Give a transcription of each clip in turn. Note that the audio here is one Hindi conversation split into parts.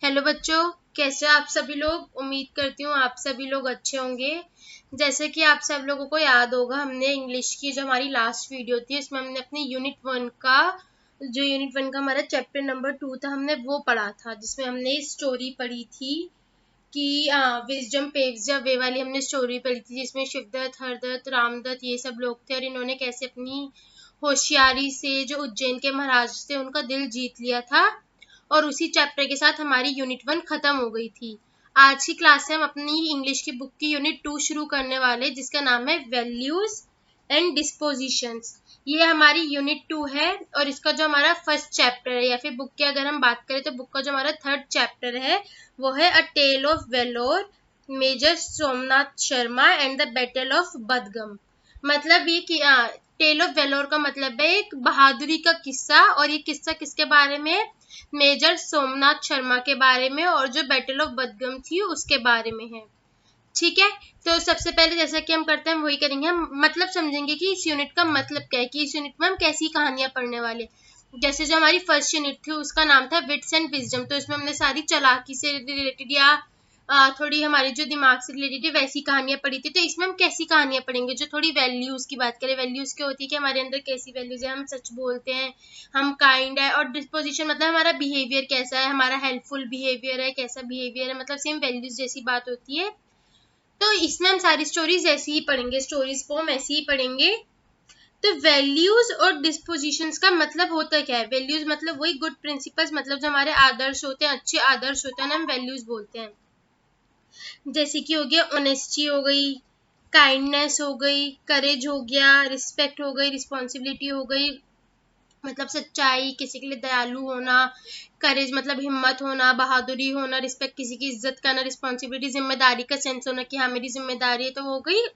हेलो बच्चों, कैसे आप सभी लोग। उम्मीद करती हूँ आप सभी लोग अच्छे होंगे। जैसे कि आप सब लोगों को याद होगा, हमने इंग्लिश की जो हमारी लास्ट वीडियो थी उसमें हमने अपने यूनिट वन का हमारा चैप्टर नंबर 2 था, हमने वो पढ़ा था, जिसमें हमने स्टोरी पढ़ी थी कि विजडम पेव्स द वे वाली हमने स्टोरी पढ़ी थी, जिसमें शिवदत्त, हरदत्त, रामदत्त ये सब लोग थे और इन्होंने कैसे अपनी होशियारी से जो उज्जैन के महाराज थे उनका दिल जीत लिया था। और उसी चैप्टर के साथ हमारी यूनिट 1 खत्म हो गई थी। आज की क्लास से हम अपनी इंग्लिश की बुक की यूनिट 2 शुरू करने वाले, जिसका नाम है वैल्यूज एंड डिस्पोजिशंस। ये हमारी यूनिट 2 है और इसका जो हमारा फर्स्ट चैप्टर है, या फिर बुक की अगर हम बात करें तो बुक का जो हमारा थर्ड चैप्टर है वो है a tale of valour, major Somnath Sharma and the battle of Badgam. मतलब ये कि टेल ऑफ वेलोर का मतलब है एक बहादुरी का किस्सा, और ये किस्सा किसके बारे में है? मेजर सोमनाथ शर्मा के बारे में, और जो बैटल ऑफ बदगम थी उसके बारे में है। ठीक है, तो सबसे पहले जैसा कि हम करते हैं हम वही करेंगे। हम मतलब समझेंगे कि इस यूनिट का मतलब क्या है, कि इस यूनिट में हम कैसी कहानियां पढ़ने वाले। जैसे जो हमारी फर्स्ट यूनिट थी उसका नाम था विट्स एंड विजडम, तो इसमें हमने सारी चालाकी से रिलेटेड या थोड़ी हमारे जो दिमाग से रिलेटेड है वैसी कहानियां पढ़ी थी। तो इसमें हम कैसी कहानियां पढ़ेंगे, जो थोड़ी वैल्यूज की बात करें। वैल्यूज क्या होती है कि हमारे अंदर कैसी वैल्यूज है, हम सच बोलते हैं, हम काइंड है, और डिस्पोजिशन मतलब हमारा बिहेवियर कैसा है, हमारा हेल्पफुल बिहेवियर है, कैसा बिहेवियर है, मतलब सेम वैल्यूज जैसी बात होती है। तो इसमें हम सारी स्टोरीज ऐसी ही पढ़ेंगे, स्टोरीज को हम ऐसे ही पढ़ेंगे। तो वैल्यूज और डिस्पोजिशंस का मतलब होता क्या है? वैल्यूज मतलब वही गुड प्रिंसिपल्स, मतलब जो हमारे आदर्श होते हैं, अच्छे आदर्श होते हैं ना, हम वैल्यूज बोलते हैं। जैसे कि हो गया ऑनेस्टी हो गई, काइंडनेस हो गई, करेज हो गया, रिस्पेक्ट हो गई, रिस्पॉन्सिबिलिटी हो गई, मतलब सच्चाई, किसी के लिए दयालु होना, करेज मतलब हिम्मत होना, बहादुरी होना, रिस्पेक्ट किसी की इज्जत करना, रिस्पॉन्सिबिलिटी जिम्मेदारी का सेंस होना कि हाँ मेरी जिम्मेदारी है, तो वो हो गई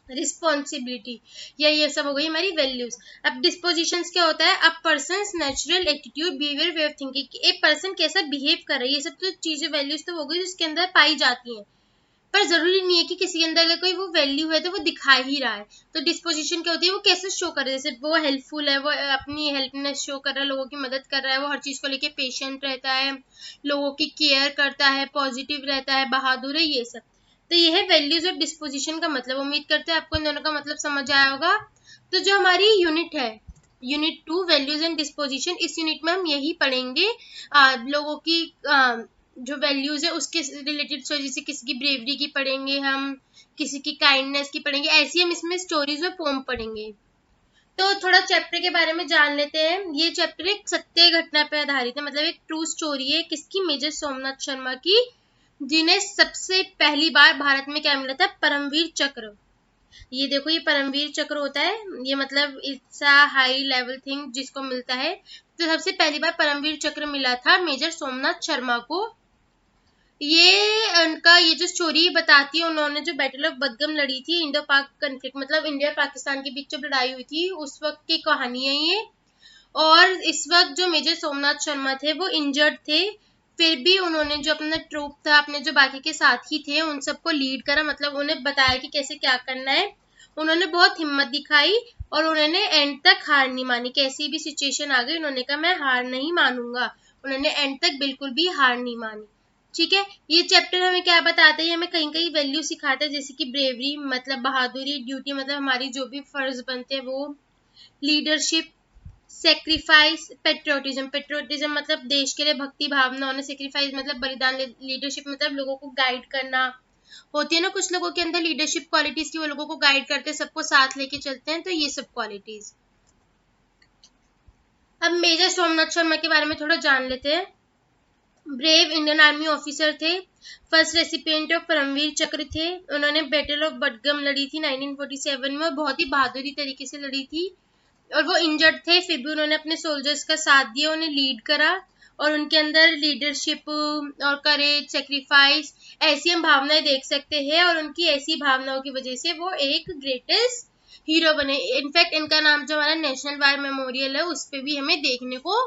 रिस्पॉन्सिबिलिटी। या ये सब हो गई हमारी वैल्यूज। अब डिस्पोजिशंस क्या होता है? अब persons natural attitude, behaviour, way of thinking, एक पर्सन कैसा बिहेव कर रहा है, ये सब तो चीजें वैल्यूज तो हो गई जिसके अंदर पाई जाती हैं। पर जरूरी नहीं है कि किसी के अंदर अगर कोई वो वैल्यू है तो वो दिखा ही रहा है। तो डिस्पोजिशन क्या होती है? वो कैसे शो कर रहा है, जैसे वो हेल्पफुल है, वो अपनी हेल्पनेस शो कर रहा है, लोगों की मदद कर रहा है, वो हर चीज को लेके पेशेंट रहता है, लोगों की केयर करता है, पॉजिटिव रहता है, बहादुर है, ये सब। तो ये है वैल्यूज और डिस्पोजिशन का मतलब। उम्मीद करते हैं आपको इन दोनों का मतलब समझ आया होगा। तो जो हमारी यूनिट है, यूनिट 2 वैल्यूज एंड डिस्पोजिशन, इस यूनिट में हम यही पढ़ेंगे। लोगों की जो वैल्यूज है उसके रिलेटेड स्टोरी, जैसे किसी की ब्रेवरी की पढ़ेंगे हम, किसी की काइंडनेस की पढ़ेंगे, ऐसी हम इसमें स्टोरीज और पोम पढ़ेंगे। तो थोड़ा चैप्टर के बारे में जान लेते हैं। ये चैप्टर एक सत्य घटना पर आधारित है, मतलब एक ट्रू स्टोरी है। किसकी? मेजर सोमनाथ शर्मा की, जिन्हें सबसे पहली बार भारत में क्या मिला था? परमवीर चक्र। ये देखो, ये परमवीर चक्र होता है, ये मतलब it's a high level thing जिसको मिलता है। तो सबसे पहली बार परमवीर चक्र मिला था मेजर सोमनाथ शर्मा को। ये उनका ये जो स्टोरी बताती है, उन्होंने जो बैटल ऑफ बदगम लड़ी थी, इंडो पाक कन्फ्लिक्ट, मतलब इंडिया और पाकिस्तान के बीच जब लड़ाई हुई थी उस वक्त की कहानी है ये। और इस वक्त जो मेजर सोमनाथ शर्मा थे वो इंजर्ड थे, फिर भी उन्होंने जो अपना ट्रूप था, अपने जो बाकी के साथी थे, उन सबको लीड करा, मतलब उन्हें बताया कि कैसे क्या करना है। उन्होंने बहुत हिम्मत दिखाई और उन्होंने एंड तक हार नहीं मानी। कैसी भी सिचुएशन आ गई, उन्होंने कहा मैं हार नहीं मानूंगा। उन्होंने एंड तक बिल्कुल भी हार नहीं मानी। ठीक है, ये चैप्टर हमें क्या बताता है? हमें कहीं कहीं वैल्यू सिखाता है, जैसे कि ब्रेवरी मतलब बहादुरी, ड्यूटी मतलब हमारी जो भी फर्ज बनते हैं वो, लीडरशिप, सेक्रीफाइस, पेट्रियोटिज्म, पेट्रियोटिज्म मतलब देश के लिए भक्ति भावना होना, सेक्रीफाइस मतलब बलिदान, लीडरशिप मतलब लोगों को गाइड करना। होती है ना कुछ लोगों के अंदर लीडरशिप क्वालिटीज की, वो लोगों को गाइड करते हैं, सबको साथ लेके चलते हैं, तो ये सब क्वालिटीज। अब मेजर सोमनाथ शर्मा के बारे में थोड़ा जान लेते हैं। ब्रेव इंडियन आर्मी ऑफिसर थे, फर्स्ट रेसिपिएंट ऑफ परमवीर चक्र थे। उन्होंने बैटल ऑफ बडगम लड़ी थी 1947 में, और बहुत ही बहादुरी तरीके से लड़ी थी। और वो इंजर्ड थे, फिर भी उन्होंने अपने सोल्जर्स का साथ दिया, उन्हें लीड करा, और उनके अंदर लीडरशिप और करेज, सेक्रीफाइस, ऐसी हम भावनाएं देख सकते हैं। और उनकी ऐसी भावनाओं की वजह से वो एक ग्रेटेस्ट हीरो बने। इनफैक्ट इनका नाम जो हमारा नेशनल वार मेमोरियल है उस पे भी हमें देखने को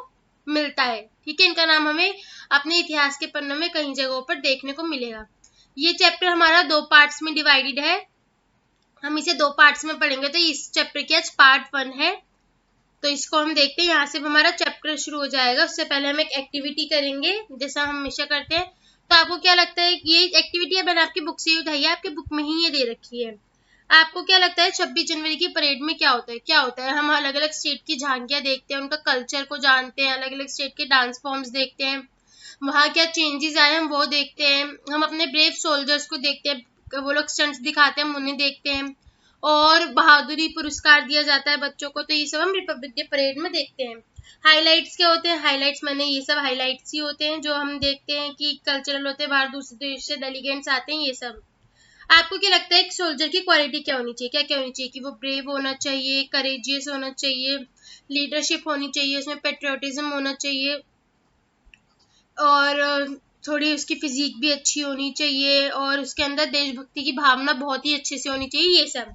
मिलता है। ठीक है, इनका नाम हमें अपने इतिहास के पन्नों में कई जगहों पर देखने को मिलेगा। ये चैप्टर हमारा 2 पार्ट्स में डिवाइडेड है, हम इसे 2 पार्ट्स में पढ़ेंगे। तो इस चैप्टर की आज पार्ट 1 है। तो इसको हम देखते हैं, यहाँ से हमारा चैप्टर शुरू हो जाएगा। उससे पहले हम एक एक्टिविटी करेंगे जैसा हम हमेशा करते हैं। तो आपको क्या लगता है कि ये एक्टिविटी है, मैंने आपकी बुक से ही उठाई है, आपकी बुक में ही ये दे रखी है। आपको क्या लगता है 26 जनवरी की परेड में क्या होता है? क्या होता है, हम अलग अलग स्टेट की झांकियां देखते हैं, उनका कल्चर को जानते हैं, अलग अलग स्टेट के डांस फॉर्म्स देखते हैं, वहाँ क्या चेंजेस आए हम वो देखते हैं, हम अपने ब्रेव सोल्जर्स को देखते हैं, वो लोग स्टंट्स दिखाते हैं हम उन्हें देखते हैं, और बहादुरी पुरस्कार दिया जाता है बच्चों को। तो ये सब हम रिपब्लिक डे परेड में देखते हैं। हाइलाइट्स क्या होते हैं? हाइलाइट्स माने ये सब हाइलाइट्स ही होते हैं जो हम देखते हैं कि कल्चरल होते हैं, बाहर दूसरे देश से डेलीगेट्स आते हैं, ये सब। आपको क्या लगता है एक सोल्जर की क्वालिटी क्या होनी चाहिए? क्या क्या होनी चाहिए? कि वो ब्रेव होना चाहिए, करेजियस होना चाहिए, लीडरशिप होनी चाहिए, उसमें पेट्रियोटिज्म होना चाहिए, और थोड़ी उसकी फिजिक भी अच्छी होनी चाहिए, और उसके अंदर देशभक्ति की भावना बहुत ही अच्छे से होनी चाहिए, ये सब।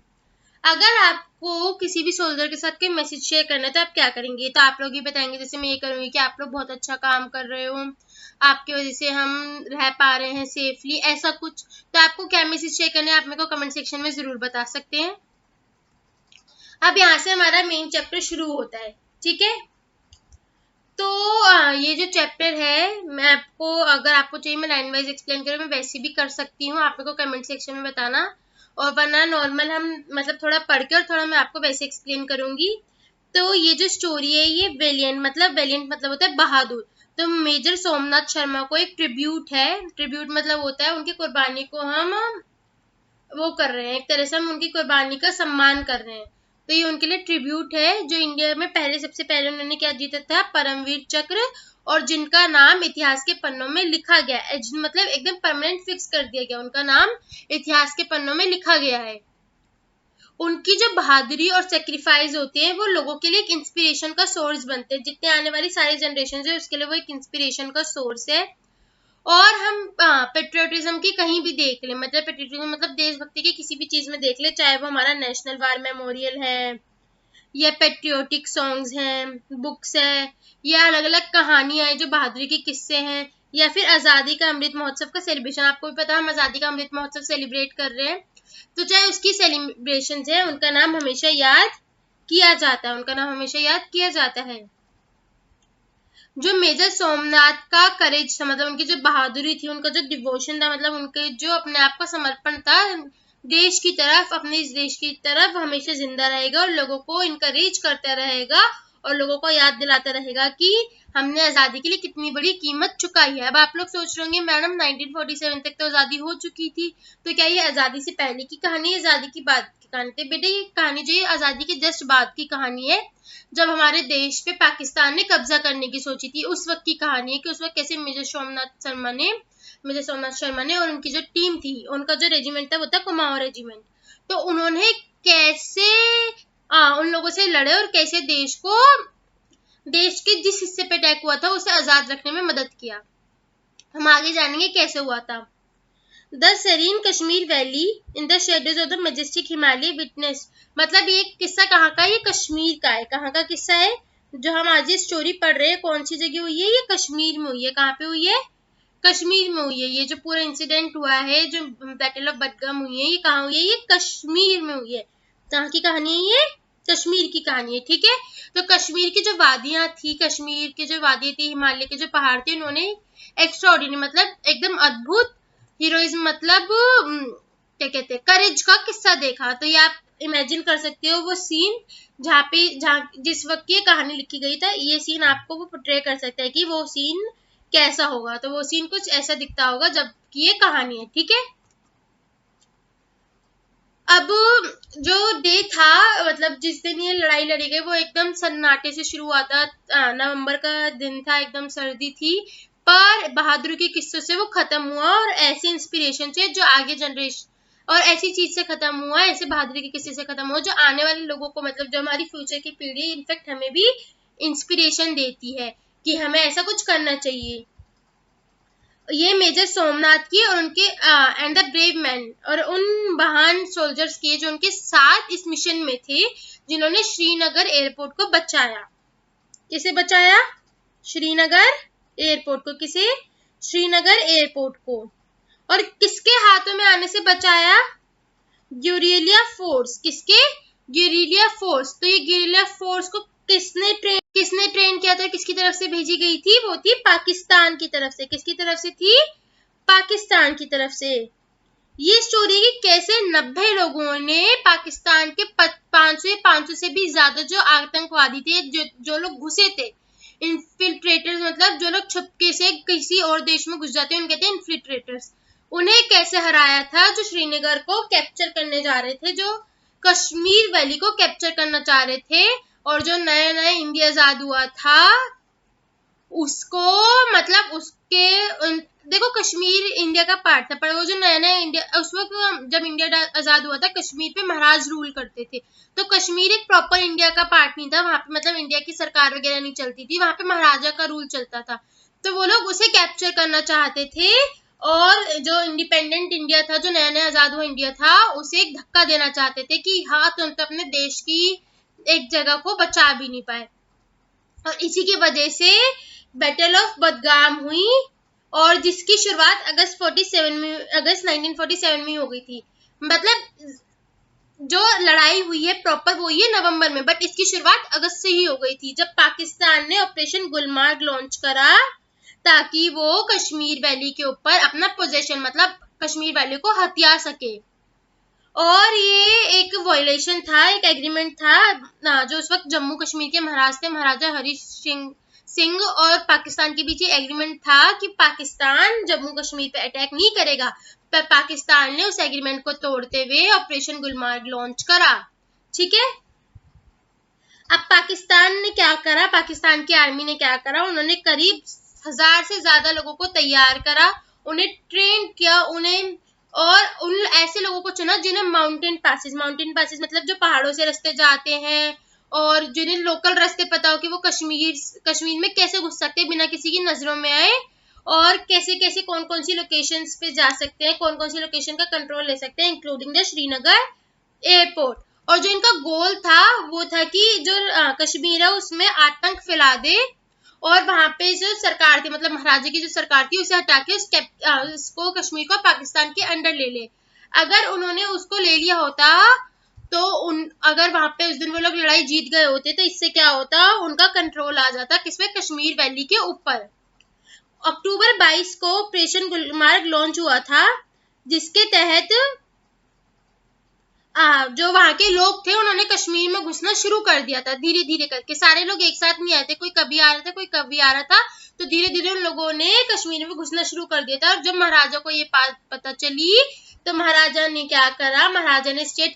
अगर आपको किसी भी सोल्जर के साथ कोई मैसेज शेयर करना है तो आप क्या करेंगे? तो आप लोग ही बताएंगे। जैसे मैं ये करूंगी कि आप लोग बहुत अच्छा काम कर रहे हो, आपकी वजह से हम रह पा रहे हैं सेफली, ऐसा कुछ। तो आपको क्या मैसेज शेयर करना है आप मेरे को कमेंट सेक्शन में जरूर बता सकते हैं। अब यहाँ से हमारा मेन चैप्टर शुरू होता है, ठीक है। तो ये जो चैप्टर है, मैं आपको, अगर आपको चाहिए मैं लाइन वाइज एक्सप्लेन करूँ, मैं वैसे भी कर सकती हूँ, आप मेरे को कमेंट सेक्शन में बताना। और वरना नॉर्मल हम मतलब थोड़ा पढ़ के और थोड़ा मैं आपको वैसे एक्सप्लेन करूंगी। तो ये जो स्टोरी है ये वेलियंट मतलब होता है बहादुर। तो मेजर सोमनाथ शर्मा को एक ट्रिब्यूट है। ट्रिब्यूट मतलब होता है उनकी कुर्बानी को हम वो कर रहे हैं, एक तरह से हम उनकी कुर्बानी का सम्मान कर रहे हैं। तो ये उनके लिए ट्रिब्यूट है, जो इंडिया में सबसे पहले उन्होंने क्या जीता था? परमवीर चक्र, और जिनका नाम इतिहास के पन्नों में लिखा गया है, मतलब एकदम परमानेंट फिक्स कर दिया गया, उनका नाम इतिहास के पन्नों में लिखा गया है। उनकी जो बहादुरी और सेक्रीफाइस होती है वो लोगों के लिए एक इंस्पिरेशन का सोर्स बनते हैं। जितने आने वाली सारी जनरेशन है उसके लिए वो एक इंस्पिरेशन का सोर्स है। और हम पेट्रियोटिज्म की कहीं भी देख ले, मतलब पेट्रियोटिज्म मतलब देशभक्ति की किसी भी चीज में देख ले, चाहे वो हमारा नेशनल वार मेमोरियल है, या पेट्रियोटिक सॉन्ग्स हैं, बुक्स है, या अलग अलग कहानियां हैं जो बहादुरी के किस्से हैं, या फिर आजादी का अमृत महोत्सव का सेलिब्रेशन। आपको भी पता है हम आजादी का अमृत महोत्सव सेलिब्रेट कर रहे हैं। तो चाहे उसकी सेलिब्रेशन है, उनका नाम हमेशा याद किया जाता है, उनका नाम हमेशा याद किया जाता है। जो मेजर सोमनाथ का करेज था, मतलब उनकी जो बहादुरी थी, उनका जो डिवोशन था, मतलब उनके जो अपने आप का समर्पण था देश की तरफ, अपने इस देश की तरफ, हमेशा जिंदा रहेगा और लोगों को इनकरेज करता रहेगा और लोगों को याद दिलाता रहेगा कि हमने आजादी के लिए कितनी बड़ी कीमत चुकाई है। अब आप लोग सोच रहे होंगे मैडम 1947 तक तो आजादी हो चुकी थी, तो क्या ये आजादी से पहले की कहानी है, आजादी की बाद की कहानी? तो बेटा ये कहानी जो है आजादी के जस्ट बाद की कहानी है, जब हमारे देश पे पाकिस्तान ने कब्जा करने की सोची थी, उस वक्त की कहानी है कि उस वक्त कैसे मेजर सोमनाथ शर्मा ने और उनकी जो टीम थी, उनका जो रेजिमेंट था वो था कुमाऊं रेजिमेंट। तो उन्होंने कैसे उन लोगों से लड़े और कैसे देश के जिस हिस्से पे अटैक हुआ था उसे आजाद रखने में मदद किया। हम आगे जानेंगे कैसे हुआ था। The serine Kashmir valley in the shadows of the majestic Himalaya witness, मतलब ये किस्सा कहाँ का? ये कश्मीर का है। कहाँ का किस्सा है जो हम आज ये स्टोरी पढ़ रहे हैं? कौन सी जगह हुई है? ये कश्मीर में हुई है। कहाँ पे हुई है? कश्मीर में हुई है। ये जो पूरा इंसिडेंट हुआ है, जो बैटल ऑफ बडगाम हुई है, ये कहाँ हुई है? ये कश्मीर में हुई है। कहाँ की कहानी है ये? कश्मीर की कहानी है, ठीक है। तो कश्मीर की जो वादियां थी, कश्मीर की जो वादियां थी, हिमालय के जो पहाड़ थे, उन्होंने एक्स्ट्राऑर्डिनरी मतलब एकदम अद्भुत हीरोइज्म मतलब क्या कहते हैं करेज का किस्सा देखा। तो ये आप इमेजिन कर सकते हो वो सीन जहाँ जिस वक्त ये कहानी लिखी गई था, ये सीन आपको वो पोर्ट्रे कर सकता है कि वो सीन कैसा होगा। तो वो सीन कुछ ऐसा दिखता होगा जबकि ये कहानी है, ठीक है। अब जो डे था, मतलब जिस दिन ये लड़ाई लड़ी गई, वो एकदम सन्नाटे से शुरू हुआ था। नवंबर का दिन था, एकदम सर्दी थी, पर बहादुरी के किस्सों से वो खत्म हुआ और ऐसे इंस्पिरेशन से जो आगे जनरेशन और ऐसी चीज से खत्म हुआ, ऐसे बहादुरी के किस्से से खत्म हुआ जो आने वाले लोगों को, मतलब जो हमारी फ्यूचर की पीढ़ी, इनफैक्ट हमें भी इंस्पिरेशन देती है कि हमें ऐसा कुछ करना चाहिए। ये मेजर सोमनाथ की और उनके एंड द ब्रेव मैन और उन महान सोल्जर्स की जो उनके साथ इस मिशन में थे, जिन्होंने श्रीनगर एयरपोर्ट को बचाया। किसे बचाया? श्रीनगर एयरपोर्ट को। किसे? श्रीनगर एयरपोर्ट को। और किसके हाथों में आने से बचाया? Guerrilla force. किसके? Guerrilla force. तो ये गुरिल्ला फोर्स को किसने ट्रेन किया था, किसकी तरफ से भेजी गई थी, वो थी पाकिस्तान की तरफ से। किसकी तरफ से थी, पाकिस्तान की तरफ से। ये स्टोरी की कैसे 90 लोगों ने पाकिस्तान के 500 से भी ज्यादा जो आतंकवादी थे, जो लोग घुसे थे, इन्फिल्ट्रेटर्स, मतलब जो लोग छुपके से किसी और देश में घुस जाते हैं उनके कहते हैं इन्फिल्ट्रेटर्स, उन्हें कैसे हराया था, जो श्रीनगर को कैप्चर करने जा रहे थे, जो कश्मीर वैली को कैप्चर करना चाह रहे थे, और जो नया नया इंडिया आजाद हुआ था उसको, मतलब उसके देखो कश्मीर इंडिया का पार्ट था, पर वो जो नया नया इंडिया, उस वक्त जब इंडिया आजाद हुआ था कश्मीर पे महाराज रूल करते थे, तो कश्मीर एक प्रॉपर इंडिया का पार्ट नहीं था, वहां पे मतलब इंडिया की सरकार वगैरह नहीं चलती थी, वहां पे महाराजा का रूल चलता था। तो वो लोग उसे कैप्चर करना चाहते थे, और जो इंडिपेंडेंट इंडिया था, जो नया नया आजाद हुआ इंडिया था, उसे एक धक्का देना चाहते थे कि हाँ तुम तो अपने देश की एक जगह को बचा भी नहीं पाए। और इसी की वजह से बैटल ऑफ बदगाम हुई, और जिसकी शुरुआत अगस्त 1947 में हो गई थी। मतलब जो लड़ाई हुई है प्रॉपर वो ये नवंबर में, बट इसकी शुरुआत अगस्त से ही हो गई थी, जब पाकिस्तान ने ऑपरेशन गुलमार्ग लॉन्च करा, ताकि वो कश्मीर वैली के ऊपर अपना पोजेशन, मतलब कश्मीर वैली को हथिया सके। और ये एक वायलेशन था, एक एग्रीमेंट था जो उस वक्त जम्मू कश्मीर के महाराज थे, महाराजा हरी सिंह और पाकिस्तान के बीच ये एग्रीमेंट था कि पाकिस्तान जम्मू कश्मीर पे अटैक नहीं करेगा, पर पाकिस्तान ने उस एग्रीमेंट को तोड़ते हुए ऑपरेशन गुलमार्ग लॉन्च करा। ठीक है, अब पाकिस्तान ने क्या करा, पाकिस्तान की आर्मी ने क्या करा, उन्होंने करीब 1000 से ज्यादा लोगों को तैयार करा, उन्हें ट्रेन किया, उन्हें और उन ऐसे लोगों को चुना जिन्हें माउंटेन पासेस मतलब जो पहाड़ों से रास्ते जाते हैं, और जिन्हें लोकल रास्ते पता हो कि वो कश्मीर में कैसे घुस सकते हैं बिना किसी की नजरों में आए, और कैसे कैसे कौन कौन सी लोकेशंस पे जा सकते हैं, कौन कौन सी लोकेशन का कंट्रोल ले सकते हैं, इंक्लूडिंग द श्रीनगर एयरपोर्ट। और जो इनका गोल था वो था कि जो कश्मीर है उसमें आतंक फैला दे, और वहां पे जो सरकार थी, मतलब महाराजा की जो सरकार थी, उसे हटा के उसको कश्मीर को पाकिस्तान के अंडर ले ले। अगर उन्होंने उसको ले लिया होता तो अगर वहां पे उस दिन वो लोग लड़ाई जीत गए होते, तो इससे क्या होता, उनका कंट्रोल आ जाता किसमें, कश्मीर वैली के ऊपर। अक्टूबर 22 को ऑपरेशन गुलमार्ग लॉन्च हुआ था, जिसके तहत जो वहां के लोग थे उन्होंने कश्मीर में घुसना शुरू कर दिया था, धीरे धीरे करके। सारे लोग एक साथ नहीं आए थे, कोई कभी आ रहा था, कोई कभी आ रहा था, तो धीरे धीरे उन लोगों ने कश्मीर में घुसना शुरू कर दिया था। और जब महाराजा को ये बात पता चली, तो महाराजा ने क्या करा, महाराजा ने स्टेट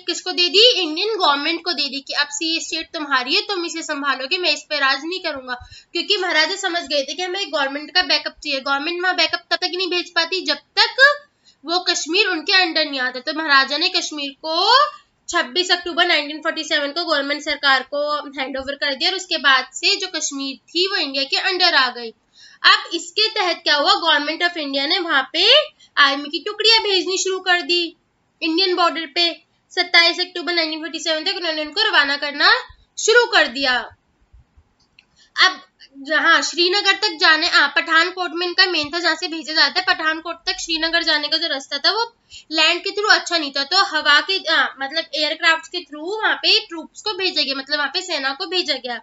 किसको दे दी, इंडियन गवर्नमेंट को दे दी, कि अब से ये स्टेट तुम्हारी है, तुम इसे संभालोगे, मैं इस पे राज नहीं करूंगा। क्योंकि महाराजा समझ गए थे कि हमें गवर्नमेंट का बैकअप चाहिए, गवर्नमेंट वहां बैकअप तब तक नहीं भेज पाती जब तक वो कश्मीर उनके अंडर नहीं आता। तो महाराजा ने कश्मीर को 26 अक्टूबर 1947 को गवर्नमेंट सरकार को हैंड ओवर कर दिया, और उसके बाद से जो कश्मीर थी वो इंडिया के अंडर आ गई। अब इसके तहत क्या हुआ, गवर्नमेंट ऑफ इंडिया ने वहां पे आर्मी की टुकड़ियां भेजनी शुरू कर दी इंडियन बॉर्डर पे। 27 अक्टूबर 1947 तक उन्होंने उनको रवाना करना शुरू कर दिया। अब जहाँ श्रीनगर तक जाने, पठानकोट में इनका मेन था जहां से भेजा जाता है, पठानकोट तक श्रीनगर जाने का जो रास्ता था वो लैंड के थ्रू अच्छा नहीं था, तो हवा के मतलब एयरक्राफ्ट के थ्रू वहां पे ट्रूप्स को भेजा गया, मतलब वहां पे सेना को भेजा गया।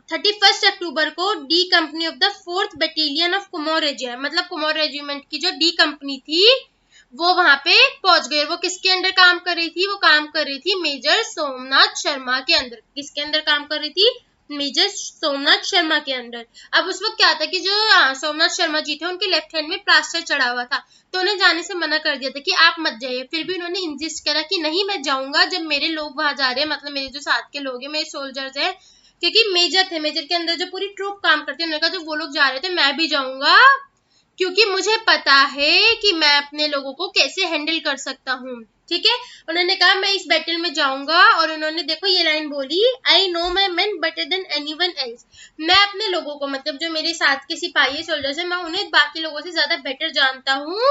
31 अक्टूबर को D company of the 4th battalion of Kumaon regiment, मतलब कुमाऊं रेजिमेंट की जो डी कंपनी थी वो वहां पे पहुंच गई। वो किसके अंडर काम कर रही थी, वो काम कर रही थी मेजर सोमनाथ शर्मा के अंदर। किसके अंदर काम कर रही थी, मेजर सोमनाथ शर्मा के अंडर। अब उस वक्त क्या था कि जो सोमनाथ शर्मा जी थे उनके लेफ्ट हैंड में प्लास्टर चढ़ा हुआ था, तो उन्हें जाने से मना कर दिया था कि आप मत जाइए। फिर भी उन्होंने इंसिस्ट करा कि नहीं मैं जाऊंगा, जब मेरे लोग वहां जा रहे हैं, मतलब मेरे जो साथ के लोग हैं, मेरे सोल्जर्स हैं, क्योंकि मेजर थे, मेजर के अंदर जो पूरी ट्रूप काम करती है, उन्होंने कहा जब वो लोग जा रहे थे मैं भी जाऊंगा, क्योंकि मुझे पता है कि मैं अपने लोगों को कैसे हैंडल कर सकता हूँ। ठीक है, उन्होंने कहा मैं इस बैटल में जाऊंगा, और उन्होंने देखो ये लाइन बोली, I know my main better than anyone else. मैं अपने लोगों को, मतलब जो मेरे साथ के सिपाही सोल्जर्स हैं, मैं उन्हें बाकी लोगों से ज्यादा बेटर जानता हूँ,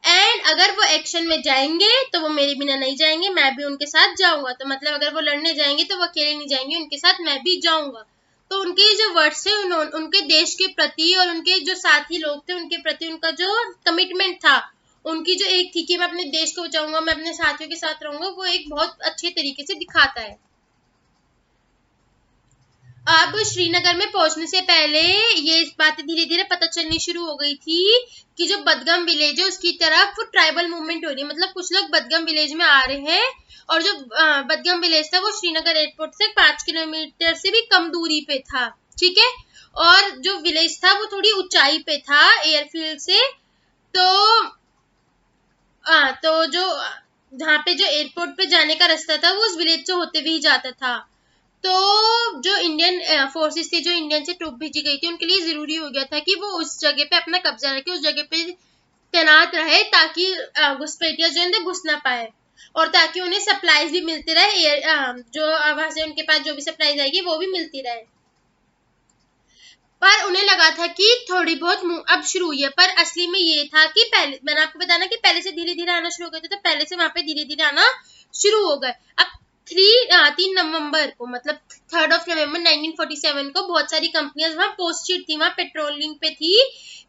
एंड अगर वो एक्शन में जाएंगे तो वो मेरे बिना नहीं जाएंगे, मैं भी उनके साथ जाऊंगा। तो मतलब अगर वो लड़ने जाएंगे तो वो अकेले नहीं जाएंगे, उनके साथ मैं भी जाऊंगा। तो उनके जो वर्ड्स थे, उनके देश के प्रति और उनके जो साथी लोग थे उनके प्रति उनका जो कमिटमेंट था, उनकी जो एक थी कि मैं अपने देश को बचाऊंगा, मैं अपने साथियों के साथ रहूंगा, वो एक बहुत अच्छे तरीके से दिखाता है। अब श्रीनगर में पहुंचने से पहले ये बातें धीरे धीरे पता चलनी शुरू हो गई थी कि जो बदगम विलेज है उसकी तरफ ट्राइबल मूवमेंट हो रही है, मतलब कुछ लोग बदगम विलेज में आ रहे हैं। और जो बदगम विलेज था वो श्रीनगर एयरपोर्ट से 5 किलोमीटर से भी कम दूरी पे था, ठीक है। और जो विलेज था वो थोड़ी ऊंचाई पे था एयरफील्ड से, तो जो जहाँ पे जो एयरपोर्ट पे जाने का रास्ता था वो उस विलेज से होते हुए ही जाता था। तो जो इंडियन फोर्सेस थी, जो इंडियन से ट्रूप भेजी गई थी, उनके लिए जरूरी हो गया था कि वो उस जगह पे अपना कब्जा रखे, उस जगह पे तैनात रहे, ताकि घुसपैठिया जो है घुस ना पाए, और ताकि उन्हें सप्लाईज भी मिलती रहे, जो वहां से उनके पास जो भी सप्लाईज आएगी वो भी मिलती रहे। पर उन्हें लगा था कि थोड़ी बहुत अब शुरू हुई है, पर असली में ये था कि पहले मैंने आपको बताया ना कि पहले से धीरे धीरे आना शुरू हो गए थे, तो पहले से वहां पे धीरे धीरे आना शुरू हो गए। अब 3 नवंबर को, मतलब 3rd of November 1947 को बहुत सारी कंपनियां वहां पोस्टेड थी, वहां पेट्रोलिंग पे थी,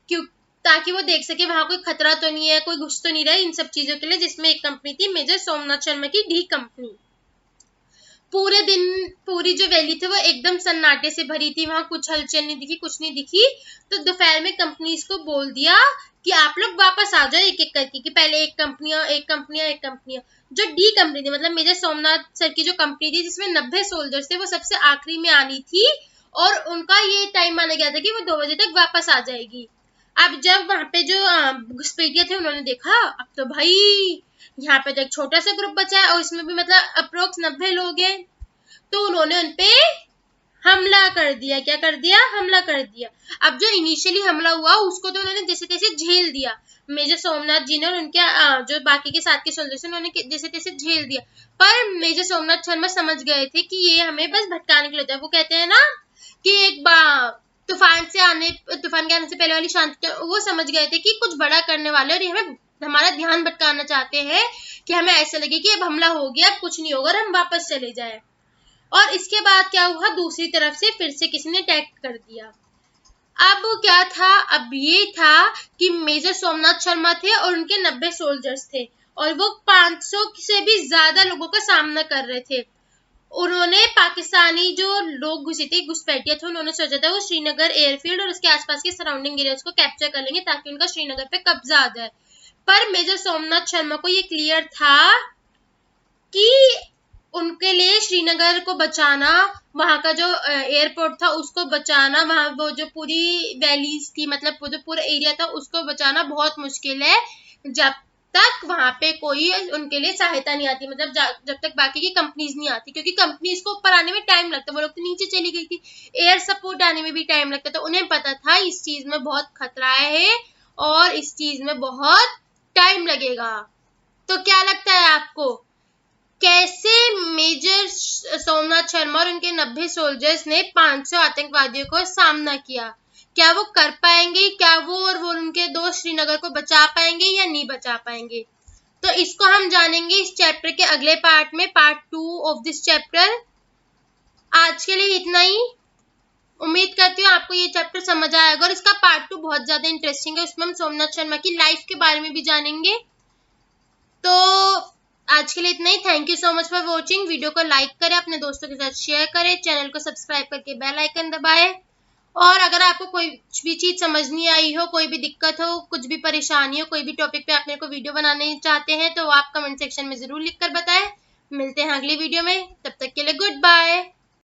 क्यों ताकि वो देख सके वहां कोई खतरा तो नहीं है, कोई घुस तो नहीं रहा, इन सब चीजों के लिए। जिसमें एक कंपनी थी मेजर सोमनाथ शर्मा की डी कंपनी। पूरे दिन पूरी जो वैली थी वो एकदम सन्नाटे से भरी थी, वहां कुछ हलचल नहीं दिखी, कुछ नहीं दिखी। तो दोपहर में कंपनीज को बोल दिया कि आप लोग वापस आ जाओ एक एक करके, कि पहले एक कंपनियां। जो डी कंपनी थी, मतलब मेजर सोमनाथ सर की जो कंपनी थी जिसमें 90 सोल्जर्स थे, वो सबसे आखिरी में आनी थी, और उनका ये टाइम माना गया था कि वो 2 बजे तक वापस आ जाएगी। अब जब वहां पे जो घुसपैठिया थे उन्होंने देखा, अब तो भाई यहाँ पे तो एक छोटा सा ग्रुप बचा है और इसमें भी मतलब अप्रोक्स 90 लोग हैं, तो उन्होंने उनपे हमला कर दिया। क्या कर दिया? हमला कर दिया। अब जो इनिशियली हमला हुआ उसको तो उन्होंने जैसे तैसे झेल दिया, मेजर सोमनाथ जी ने और उनके जो बाकी के साथ के सोल्जर्स उन्होंने जैसे तैसे झेल दिया। पर मेजर सोमनाथ शर्मा समझ गए थे कि ये हमें बस भटकाने के लिए होता है। वो कहते हैं ना कि एक तूफान के आने से पहले वाली शांति, वो समझ गए थे कि कुछ बड़ा करने वाले और ये हमें हमारा ध्यान भटकाना चाहते हैं, कि हमें ऐसा लगे कि अब हमला हो गया, अब कुछ नहीं होगा और हम वापस चले जाए। और इसके बाद क्या हुआ, दूसरी तरफ से फिर से किसी ने अटैक कर दिया। अब क्या था, अब ये था कि मेजर सोमनाथ शर्मा थे और उनके 90 सोल्जर्स थे, और वो 500 से भी ज्यादा लोगों का सामना कर रहे थे। उन्होंने पाकिस्तानी जो लोग घुसे थे, घुसपैठिया थे, उन्होंने सोचा था वो श्रीनगर एयरफील्ड और उसके आसपास के सराउंडिंग एरियाज को कैप्चर कर लेंगे ताकि उनका श्रीनगर पे कब्जा आ जाए। पर मेजर सोमनाथ शर्मा को ये क्लियर था कि उनके लिए श्रीनगर को बचाना, वहां का जो एयरपोर्ट था उसको बचाना, वहां वो जो पूरी वैलीज थी, मतलब वो जो पूरा एरिया था उसको बचाना बहुत मुश्किल है जब तक वहां पे कोई उनके लिए सहायता नहीं आती, मतलब जब तक बाकी की कंपनीज नहीं आती, क्योंकि कंपनीज को ऊपर आने में टाइम लगता है, वो लोग तो नीचे चली गई थी, एयर सपोर्ट आने में भी टाइम लगता है। तो उन्हें पता था इस चीज में बहुत खतरा है और इस चीज में बहुत टाइम लगेगा। तो क्या लगता है आपको, कैसे मेजर सोमनाथ शर्मा और उनके 90 सोल्जर्स ने 500 आतंकवादियों को सामना किया? क्या वो कर पाएंगे? क्या वो और उनके दोस्त श्रीनगर को बचा पाएंगे या नहीं बचा पाएंगे? तो इसको हम जानेंगे इस चैप्टर के अगले पार्ट में, पार्ट 2 ऑफ दिस चैप्टर। आज के लिए इतना ही। उम्मीद करती हूँ आपको ये चैप्टर समझ आएगा, और इसका पार्ट 2 बहुत ज्यादा इंटरेस्टिंग है, उसमें हम सोमनाथ शर्मा की लाइफ के बारे में भी जानेंगे। तो आज के लिए इतना ही। Thank you so much for watching. Video को लाइक करें, अपने दोस्तों के साथ शेयर करें, चैनल को सब्सक्राइब करके बेल आइकन दबाएं। और अगर आपको कोई भी चीज समझ नहीं आई हो, कोई भी दिक्कत हो, कुछ भी परेशानी हो, कोई भी टॉपिक पे आप मेरे को वीडियो बनाने चाहते हैं, तो आप कमेंट सेक्शन में जरूर लिखकर बताएं। मिलते हैं अगली वीडियो में, तब तक के लिए गुड बाय।